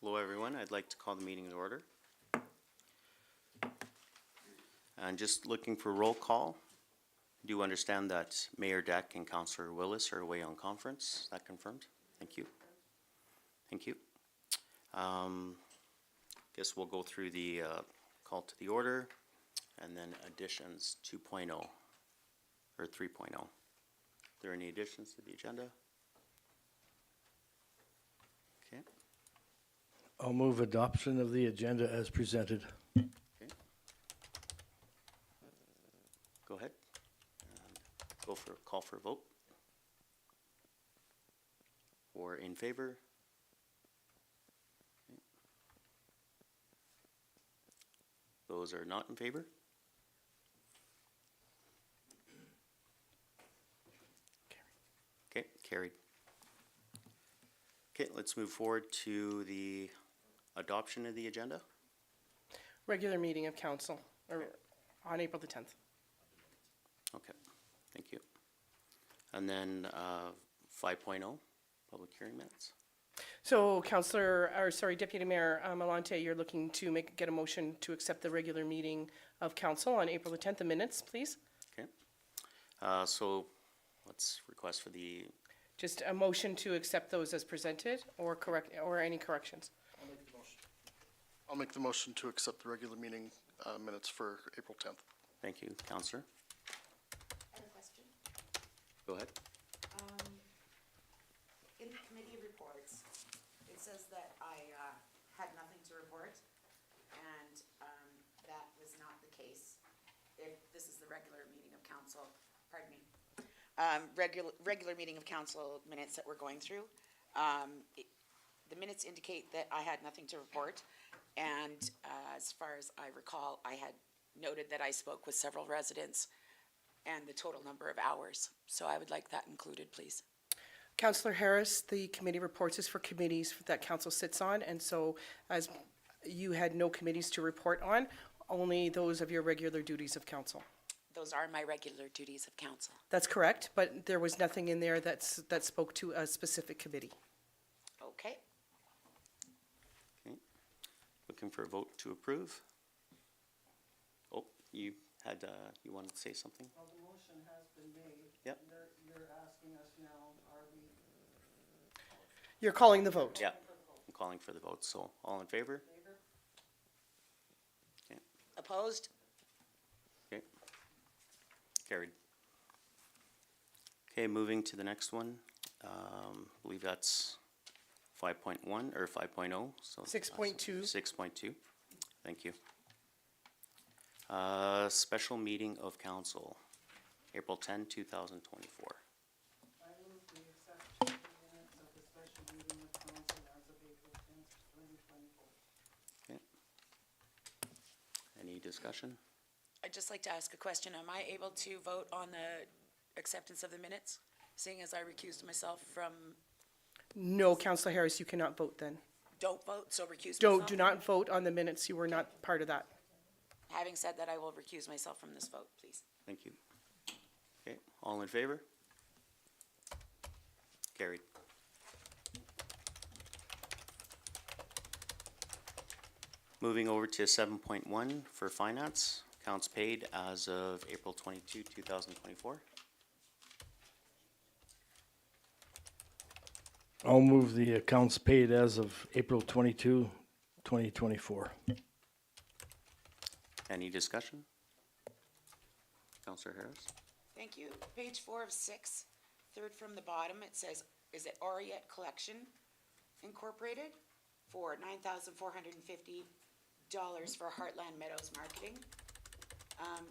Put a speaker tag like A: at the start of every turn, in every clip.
A: Hello, everyone. I'd like to call the meeting to order. And just looking for roll call. Do understand that Mayor Deck and Councillor Willis are away on conference. Is that confirmed? Thank you. Thank you. Guess we'll go through the call to the order and then additions 2.0 or 3.0. Are there any additions to the agenda? Okay.
B: I'll move adoption of the agenda as presented.
A: Okay. Go ahead. Go for call for a vote. Or in favor? Okay. Those are not in favor? Okay, carried. Okay, let's move forward to the adoption of the agenda.
C: Regular meeting of council on April the 10th.
A: Okay, thank you. And then 5.0, public hearing minutes.
C: So Deputy Mayor Malante, you're looking to get a motion to accept the regular meeting of council on April the 10th, the minutes, please.
A: Okay. So let's request for the,
C: Just a motion to accept those as presented or any corrections.
D: I'll make the motion to accept the regular meeting minutes for April 10th.
A: thank you, Councillor.
E: I have a question.
A: Go ahead.
E: In the committee reports, it says that I had nothing to report, and that was not the case. If this is the regular meeting of council, pardon me, regular meeting of council minutes that we're going through, the minutes indicate that I had nothing to report, and as far as I recall, I had noted that I spoke with several residents and the total number of hours. So I would like that included, please.
C: Councillor Harris, the committee reports is for committees that council sits on, and so as you had no committees to report on, only those of your regular duties of council.
E: Those are my regular duties of council.
C: That's correct, but there was nothing in there that spoke to a specific committee.
E: Okay.
A: Okay. Looking for a vote to approve. Oh, you had, you wanted to say something?
C: Well, the motion has been made.
A: Yep.
C: You're asking us now, are we? You're calling the vote.
A: Yeah, I'm calling for the vote. So all in favor? Okay,
E: Opposed?
A: okay. Carried. Okay, moving to the next one. I believe that's 5.1 or 5.0. So
C: 6.2.
A: 6.2. Thank you. Special meeting of council, April 10, 2024.
C: I move the acceptance of the minutes of the special meeting of council as of April 10th, 2024.
A: Okay. Any discussion?
E: I'd just like to ask a question. Am I able to vote on the acceptance of the minutes, seeing as I recused myself from,
C: No, Councillor Harris, you cannot vote then.
E: don't vote, so recuse myself?
C: Do not vote on the minutes. You were not part of that.
E: Having said that, I will recuse myself from this vote, please.
A: Thank you. Okay, all in favor? Carried. Moving over to 7.1 for finance, accounts paid as of April 22, 2024.
B: I'll move the accounts paid as of April 22, 2024.
A: Any discussion? Councillor Harris?
E: Thank you. Page 4 of 6, third from the bottom, it says, is it Oriette Collection Incorporated for $9,450 for Heartland Meadows marketing.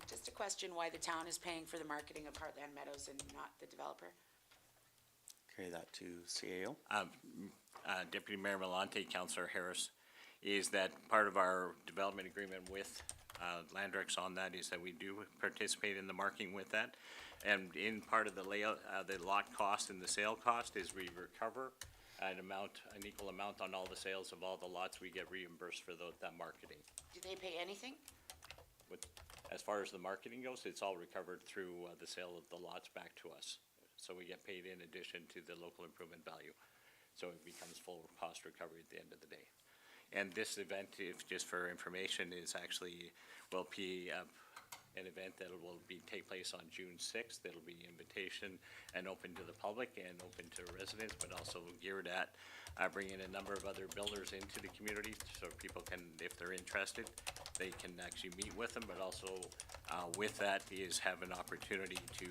E: Just a question why the town is paying for the marketing of Heartland Meadows and not the developer?
A: Carry that to CAO.
F: Deputy Mayor Malante, Councillor Harris, is that part of our development agreement with Landrex on that is that we do participate in the marketing with that. And in part of the layout, the lot cost and the sale cost is we recover an equal amount on all the sales of all the lots. We get reimbursed for that marketing.
E: Do they pay anything?
F: As far as the marketing goes, it's all recovered through the sale of the lots back to us. So we get paid in addition to the local improvement value. So it becomes full cost recovery at the end of the day. And this event, if just for information, is actually, will be an event that will take place on June 6th. It'll be invitation and open to the public and open to residents, but also geared at bringing a number of other builders into the community, so people can, if they're interested, they can actually meet with them, but also with that is have an opportunity to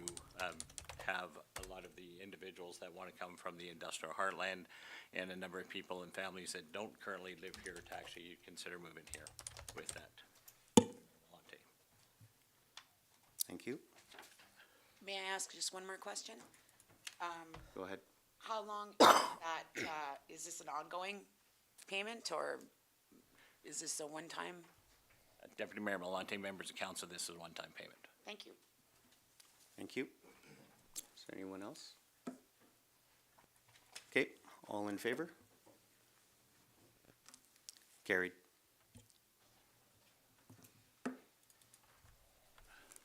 F: have a lot of the individuals that want to come from the industrial heartland and a number of people and families that don't currently live here to actually consider moving here with that. Latte.
A: Thank you.
E: May I ask just one more question?
A: Go ahead.
E: How long is that, is this an ongoing payment, or is this a one-time?
F: Deputy Mayor Malonte, members of council, this is a one-time payment.
E: Thank you.
A: Thank you. Is there anyone else? Okay, all in favor? Carried.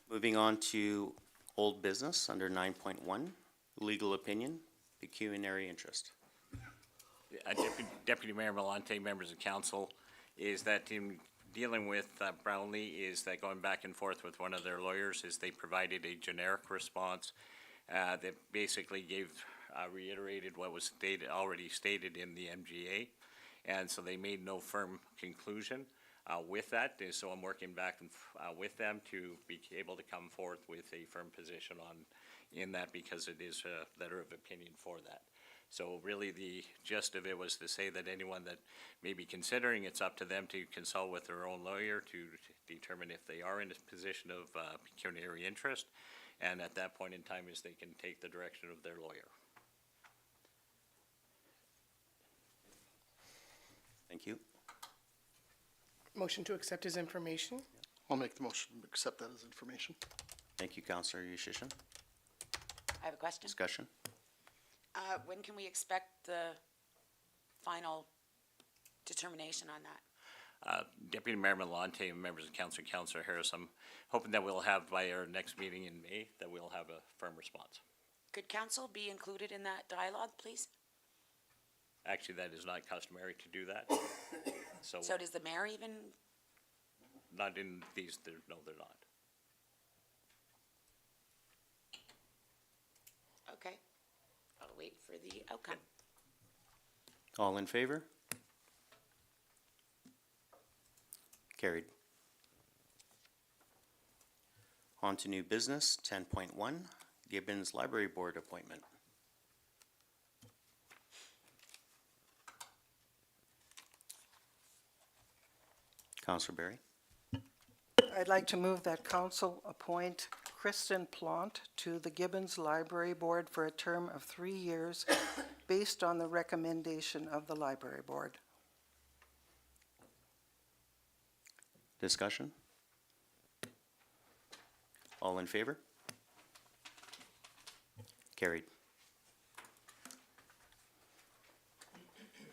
A: Moving on to old business under 9.1, legal opinion, pecuniary interest.
F: Deputy Mayor Malonte, members of council, is that in dealing with Brownlee, is that going back and forth with one of their lawyers, is they provided a generic response that basically reiterated what was already stated in the MGA. And so they made no firm conclusion with that. And so I'm working back with them to be able to come forth with a firm position in that, because it is a letter of opinion for that. So really the gist of it was to say that anyone that may be considering, it's up to them to consult with their own lawyer to determine if they are in a position of pecuniary interest. And at that point in time is they can take the direction of their lawyer.
A: Thank you.
C: Motion to accept as information.
D: I'll make the motion to accept that as information.
A: Thank you, Councillor Yushishin.
E: I have a question.
A: Discussion?
E: When can we expect the final determination on that?
F: Deputy Mayor Malonte and members of council, Councillor Harris, I'm hoping that we'll have by our next meeting in May, that we'll have a firm response.
E: Could council be included in that dialogue, please?
F: Actually, that is not customary to do that. So
E: So does the mayor even,
F: not in these, no, they're not.
E: okay, I'll wait for the outcome.
A: All in favor? Carried. On to new business, 10.1, Gibbons Library Board appointment. Councillor Berry.
G: I'd like to move that council appoint Kristen Plant to the Gibbons Library Board for a term of 3 years based on the recommendation of the Library Board.
A: Discussion? All in favor? Carried.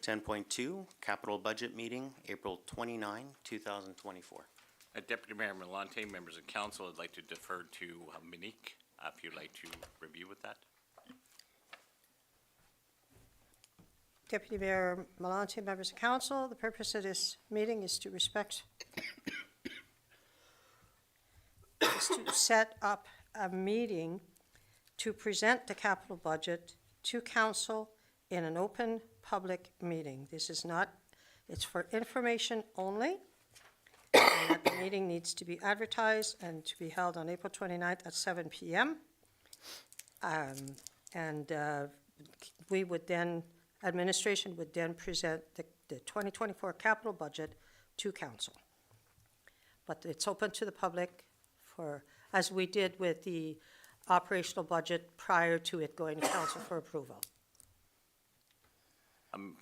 A: 10.2, Capital Budget Meeting, April 29, 2024.
F: Deputy Mayor Malonte, members of council, I'd like to defer to Monique, if you'd like to review with that.
H: Deputy Mayor Malonte, members of council, the purpose of this meeting is to set up a meeting to present the capital budget to council in an open public meeting. This is not, it's for information only. And that the meeting needs to be advertised and to be held on April 29th at 7 p.m. We would then, administration would then present the 2024 capital budget to council. But it's open to the public for, as we did with the operational budget prior to it going to council for approval.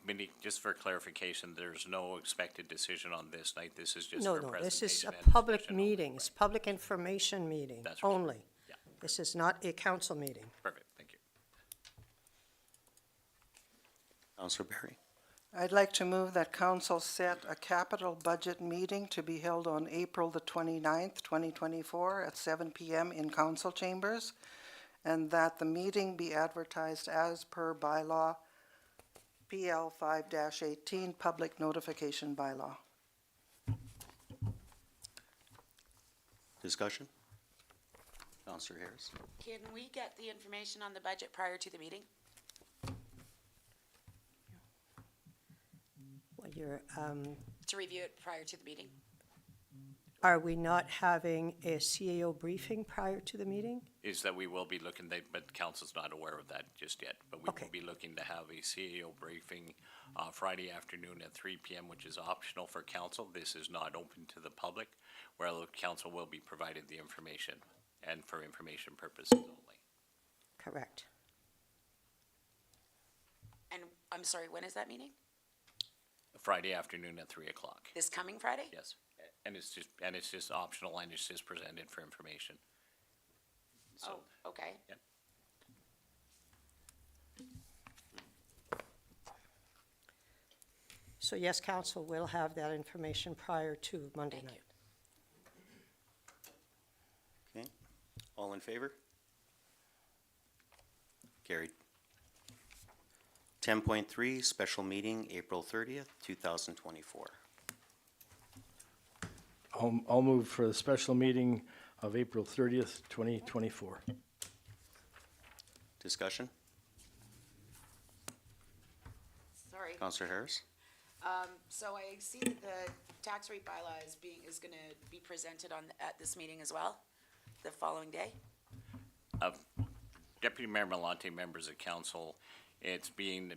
F: Monique, just for clarification, there's no expected decision on this night. This is just
H: No,
F: for
H: no,
F: presentation.
H: this is a
F: and
H: public
F: discussion only,
H: meeting,
F: right?
H: it's public information meeting
F: That's right.
H: only.
F: Yeah.
H: This is not a council meeting.
F: Perfect, thank you.
A: Councillor Berry.
G: I'd like to move that council set a capital budget meeting to be held on April the 29th, 2024 at 7 p.m. in council chambers, and that the meeting be advertised as per bylaw PL 5-18, public notification bylaw.
A: Discussion? Counselor Harris?
E: Can we get the information on the budget prior to the meeting?
H: Well, you're,
E: To review it prior to the meeting?
H: are we not having a CAO briefing prior to the meeting?
F: Is that we will be looking, but council's not aware of that just yet. But we
H: Okay.
F: will be looking to have a CAO briefing Friday afternoon at 3 p.m., which is optional for council. This is not open to the public, where the council will be provided the information and for information purposes only.
H: Correct.
E: And I'm sorry, when is that meeting?
F: Friday afternoon at 3 o'clock.
E: This coming Friday?
F: Yes, and it's just optional and it's just presented for information. So,
E: Oh, okay.
F: Yep.
H: So yes, council will have that information prior to Monday
E: Thank
H: night.
E: you.
A: Okay. All in favor? Carried. 10.3, special meeting, April 30th, 2024.
B: I'll move for the special meeting of April 30th, 2024.
A: Discussion?
E: Sorry.
A: Counselor Harris?
E: So I see that the tax rate bylaw is gonna be presented at this meeting as well, the following day?
F: Deputy Mayor Malonte, members of council,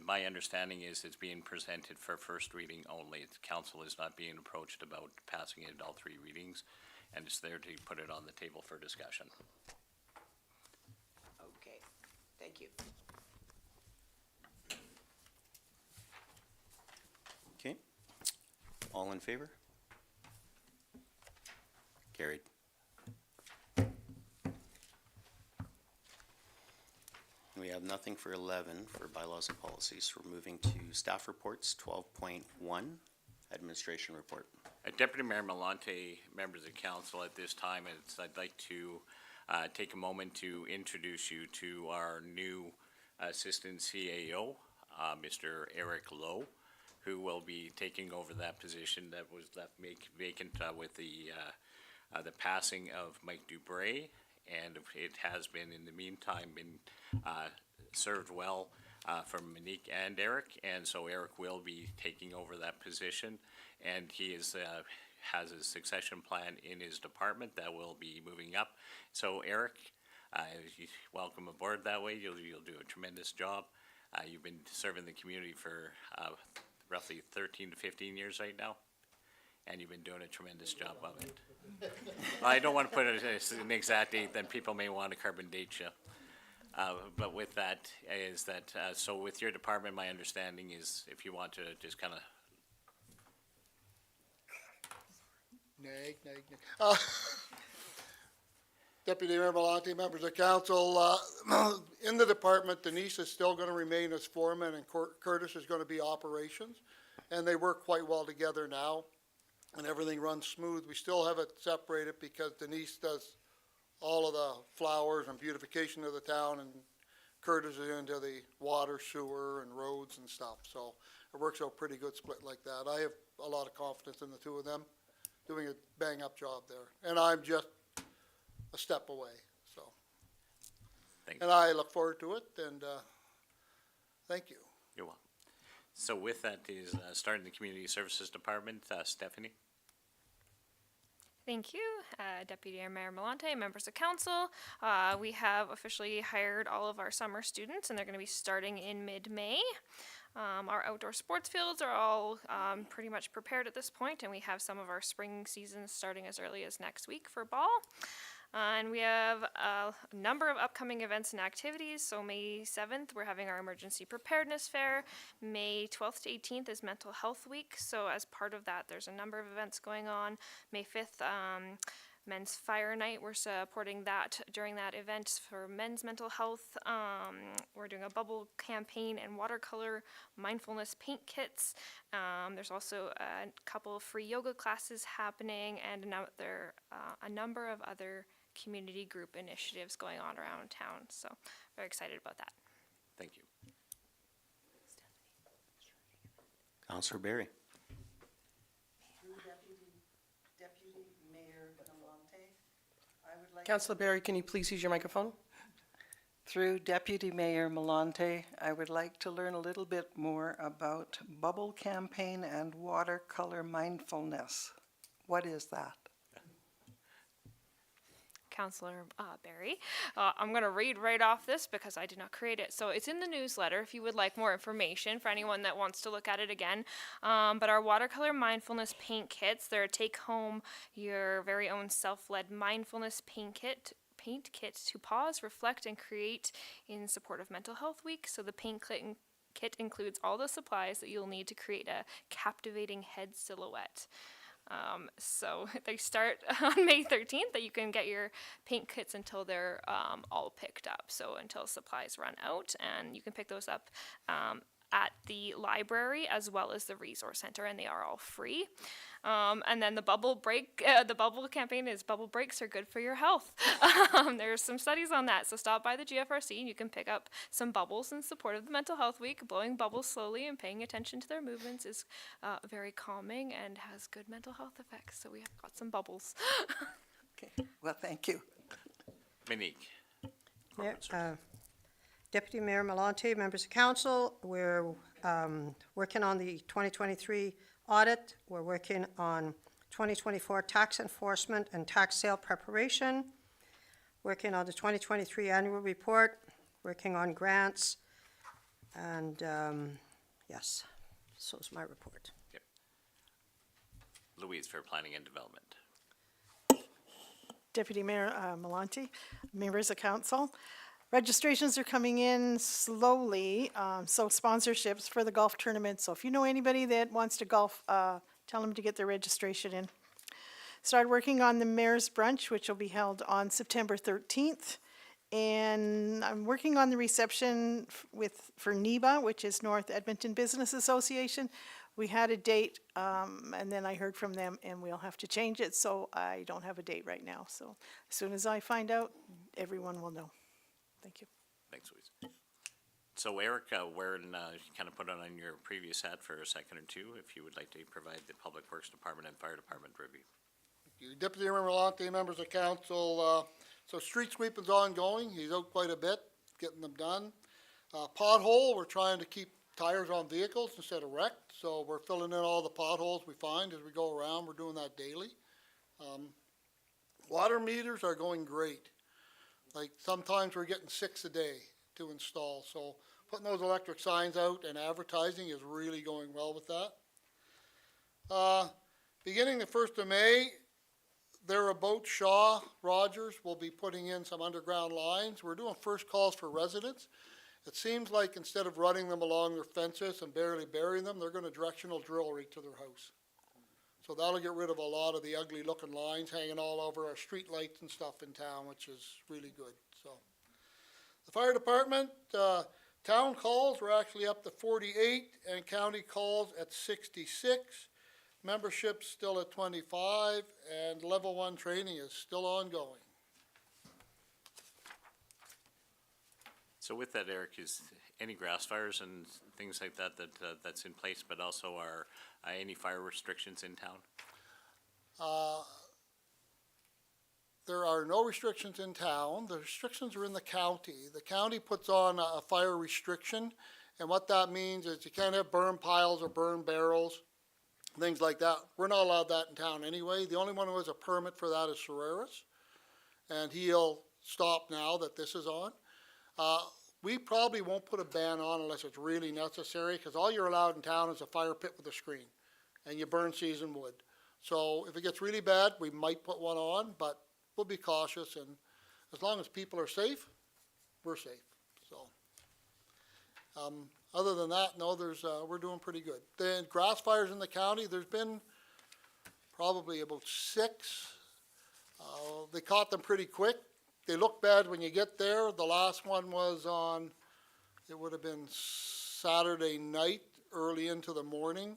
F: my understanding is it's being presented for first reading only. The council is not being approached about passing it in all 3 readings, and it's there to put it on the table for discussion.
E: Okay, thank you.
A: Okay. All in favor? Carried. We have nothing for 11 for bylaws and policies. We're moving to staff reports, 12.1, administration report.
F: Deputy Mayor Malonte, members of council, at this time, I'd like to take a moment to introduce you to our new Assistant CAO, Mr. Eric Lowe, who will be taking over that position that was left vacant with the passing of Mike Dubray. And it has been, in the meantime, been served well from Monique and Eric. And so Eric will be taking over that position. And he has a succession plan in his department that will be moving up. So Eric, welcome aboard that way. You'll do a tremendous job. You've been serving the community for roughly 13 to 15 years right now. And you've been doing a tremendous job of it. I don't want to put it as an exact date, then people may want to carbon date you. But with that, so with your department, my understanding is if you want to just kind of,
I: Deputy Mayor Malonte, members of council, in the department, Denise is still going to remain as foreman and Curtis is going to be operations. And they work quite well together now. And everything runs smooth. We still have it separated because Denise does all of the flowers and beautification of the town, and Curtis is into the water, sewer, and roads and stuff. So it works out pretty good split like that. I have a lot of confidence in the two of them doing a bang-up job there. And I'm just a step away, so.
F: thank you.
I: And I look forward to it, and thank you.
F: You're welcome. So with that is starting the Community Services Department, Stephanie.
J: Thank you, Deputy Mayor Malonte, members of council. We have officially hired all of our summer students, and they're going to be starting in mid-May. Our outdoor sports fields are all pretty much prepared at this point, and we have some of our spring seasons starting as early as next week for ball. And we have a number of upcoming events and activities. So May 7th, we're having our Emergency Preparedness Fair. May 12th to 18th is Mental Health Week. So as part of that, there's a number of events going on. May 5th, Men's Fire Night. We're supporting that during that event for men's mental health. We're doing a bubble campaign and watercolor mindfulness paint kits. There's also a couple of free yoga classes happening and a number of other community group initiatives going on around town. So very excited about that.
F: Thank you.
A: Counselor Barry.
G: Through Deputy Mayor Malonte, I would like.
C: Councillor Barry, can you please use your microphone?
G: Through Deputy Mayor Malonte, I would like to learn a little bit more about bubble campaign and watercolor mindfulness. What is that?
J: Counselor Barry. I'm going to read right off this because I did not create it. So it's in the newsletter if you would like more information for anyone that wants to look at it again. But our watercolor mindfulness paint kits, they're a take home your very own self-led mindfulness paint kit to pause, reflect, and create in support of Mental Health Week. So the paint kit includes all the supplies that you'll need to create a captivating head silhouette. So they start on May 13th, that you can get your paint kits until they're all picked up. So until supplies run out, and you can pick those up at the library as well as the resource center, and they are all free. And then the bubble campaign is bubble breaks are good for your health. There's some studies on that. So stop by the GFRC and you can pick up some bubbles in support of the Mental Health Week. Blowing bubbles slowly and paying attention to their movements is very calming and has good mental health effects. So we have got some bubbles.
G: Okay, well, thank you.
F: Monique.
H: Deputy Mayor Malonte, members of council, we're working on the 2023 audit. We're working on 2024 tax enforcement and tax sale preparation, working on the 2023 annual report, working on grants, and yes, so is my report.
F: Yep. Louise for Planning and Development.
K: Deputy Mayor Malonte, members of council. Registrations are coming in slowly, so sponsorships for the golf tournament. So if you know anybody that wants to golf, tell them to get their registration in. Started working on the Mayor's Brunch, which will be held on September 13th. And I'm working on the reception for NEBA, which is North Edmonton Business Association. We had a date, and then I heard from them, and we'll have to change it, so I don't have a date right now. So as soon as I find out, everyone will know. Thank you.
F: Thanks, Louise. So Eric, where you kind of put it on your previous hat for a second or two, if you would like to provide the Public Works Department and Fire Department review.
I: Thank you. Deputy Mayor Malonte, members of council, so street sweeping's ongoing. He's out quite a bit, getting them done. Pothole, we're trying to keep tires on vehicles instead of wrecked, so we're filling in all the potholes we find as we go around. We're doing that daily. Water meters are going great. Like sometimes we're getting 6 a day to install, so putting those electric signs out and advertising is really going well with that. Beginning the 1st of May, thereabout Shaw Rogers will be putting in some underground lines. We're doing first calls for residents. It seems like instead of running them along their fences and barely burying them, they're going to directional drill right to their house. So that'll get rid of a lot of the ugly looking lines hanging all over our street lights and stuff in town, which is really good. So the fire department, town calls were actually up to 48 and county calls at 66. Membership's still at 25 and level 1 training is still ongoing.
F: So with that, Eric, is any grass fires and things like that, that's in place, but also are any fire restrictions in town?
I: There are no restrictions in town. The restrictions are in the county. The county puts on a fire restriction, and what that means is you can't have burn piles or burn barrels, things like that. We're not allowed that in town anyway. The only one who has a permit for that is Solaris, and he'll stop now that this is on. We probably won't put a ban on unless it's really necessary, because all you're allowed in town is a fire pit with a screen, and you burn seasoned wood. So if it gets really bad, we might put one on, but we'll be cautious, and as long as people are safe, we're safe. So, other than that, no, we're doing pretty good. The grass fires in the county, there's been probably about 6. They caught them pretty quick. They look bad when you get there. The last one was on, it would have been Saturday night, early into the morning,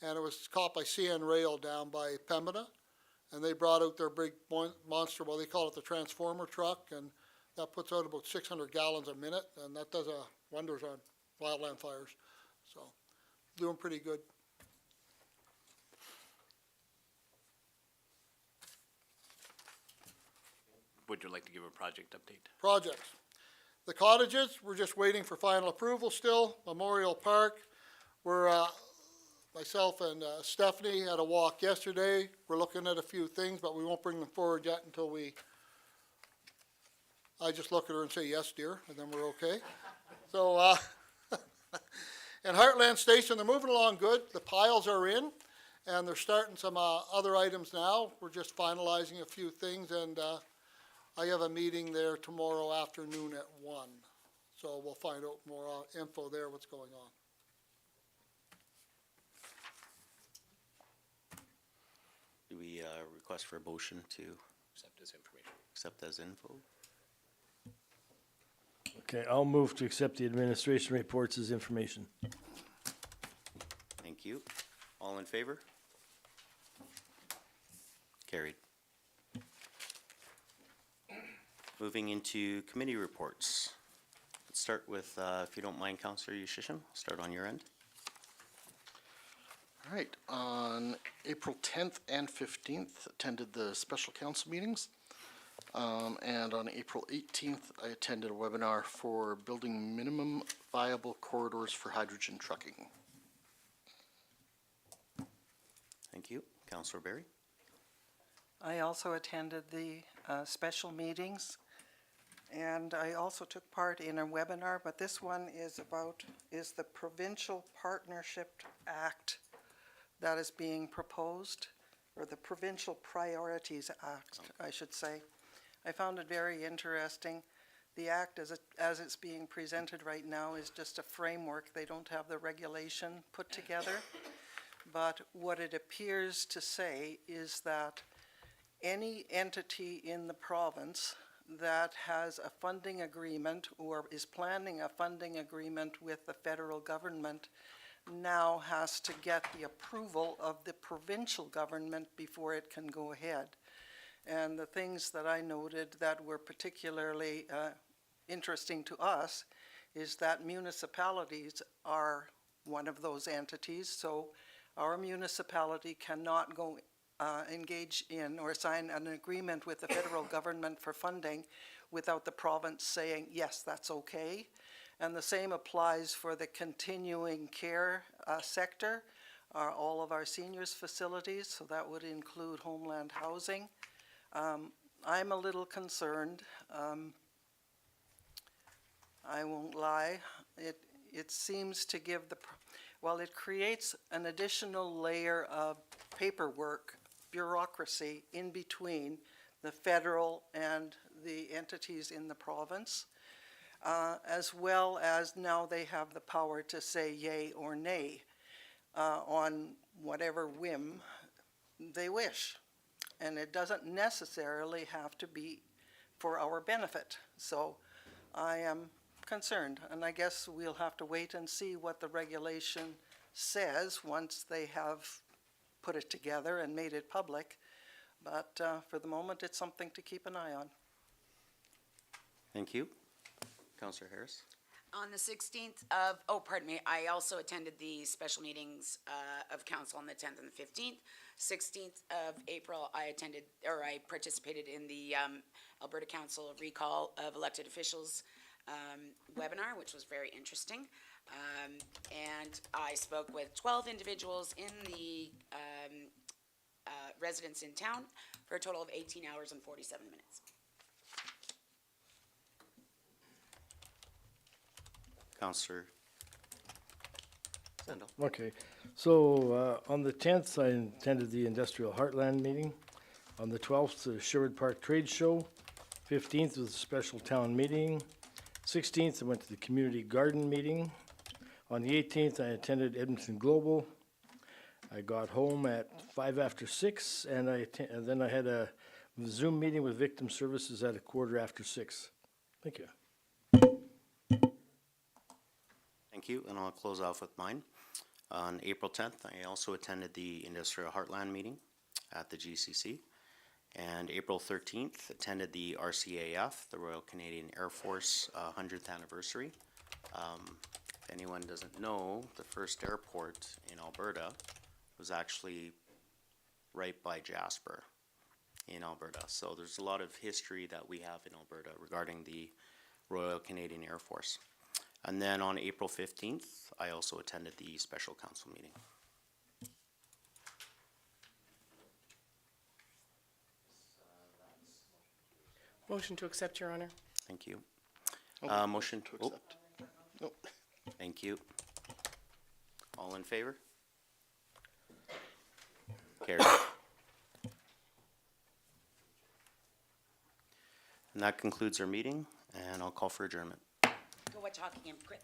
I: and it was caught by CN Rail down by Pembina, and they brought out their big monster, well, they call it the transformer truck, and that puts out about 600 gallons a minute, and that does wonders on wildland fires. So, doing pretty good.
F: would you like to give a project update?
I: Projects. The cottages, we're just waiting for final approval still. Memorial Park, we're, myself and Stephanie had a walk yesterday. We're looking at a few things, but we won't bring them forward yet until I just look at her and say, yes, dear, and then we're okay. So, and Heartland Station, they're moving along good. The piles are in, and they're starting some other items now. We're just finalizing a few things, and I have a meeting there tomorrow afternoon at 1. So we'll find out more info there, what's going on.
A: Do we request for a motion to
F: Accept as information.
A: accept as info?
B: Okay, I'll move to accept the administration reports as information.
A: Thank you. All in favor? Carried. Moving into committee reports. Let's start with, if you don't mind, Councillor Yushishin, start on your end.
D: All right, on April 10th and 15th, attended the special council meetings. And on April 18th, I attended a webinar for building minimum viable corridors for hydrogen trucking.
A: Thank you. Councillor Berry?
G: I also attended the special meetings, and I also took part in a webinar, but this one is the Provincial Partnership Act that is being proposed, or the Provincial Priorities Act, I should say. I found it very interesting. The act as it's being presented right now is just a framework. They don't have the regulation put together. But what it appears to say is that any entity in the province that has a funding agreement or is planning a funding agreement with the federal government now has to get the approval of the provincial government before it can go ahead. And the things that I noted that were particularly interesting to us is that municipalities are one of those entities. So our municipality cannot go engage in or sign an agreement with the federal government for funding without the province saying, yes, that's okay. And the same applies for the continuing care sector, all of our seniors facilities, so that would include Homeland Housing. I'm a little concerned. I won't lie. It seems to give it creates an additional layer of paperwork, bureaucracy in between the federal and the entities in the province, as well as now they have the power to say yay or nay on whatever whim they wish. And it doesn't necessarily have to be for our benefit. So I am concerned, and I guess we'll have to wait and see what the regulation says once they have put it together and made it public. But for the moment, it's something to keep an eye on.
A: Thank you. Councillor Harris?
E: On the 16th of, I also attended the special meetings of council on the 10th and the 15th. 16th of April, I participated in the Alberta Council Recall of Elected Officials webinar, which was very interesting. And I spoke with 12 individuals in the residents in town for a total of 18 hours and 47 minutes.
A: Councillor Sandal?
B: Okay, so on the 10th, I attended the Industrial Heartland meeting. On the 12th, the Sherwood Park Trade Show. 15th was a special town meeting. 16th, I went to the Community Garden meeting. On the 18th, I attended Edmonton Global. I got home at 5 after 6, and then I had a Zoom meeting with Victim Services at 6:15. Thank you.
A: Thank you, and I'll close off with mine. On April 10th, I also attended the Industrial Heartland meeting at the GCC. And April 13th, attended the RCAF, the Royal Canadian Air Force 100th anniversary. If anyone doesn't know, the first airport in Alberta was actually right by Jasper in Alberta. So there's a lot of history that we have in Alberta regarding the Royal Canadian Air Force. And then on April 15th, I also attended the special council meeting.
C: Motion to accept, Your Honor.
A: Thank you.
D: Oh,
A: Motion
D: To
A: oh,
D: accept. No,
A: thank you. All in favor? Carried. And that concludes our meeting, and I'll call for adjournment.
E: Go watch hockey game, quick.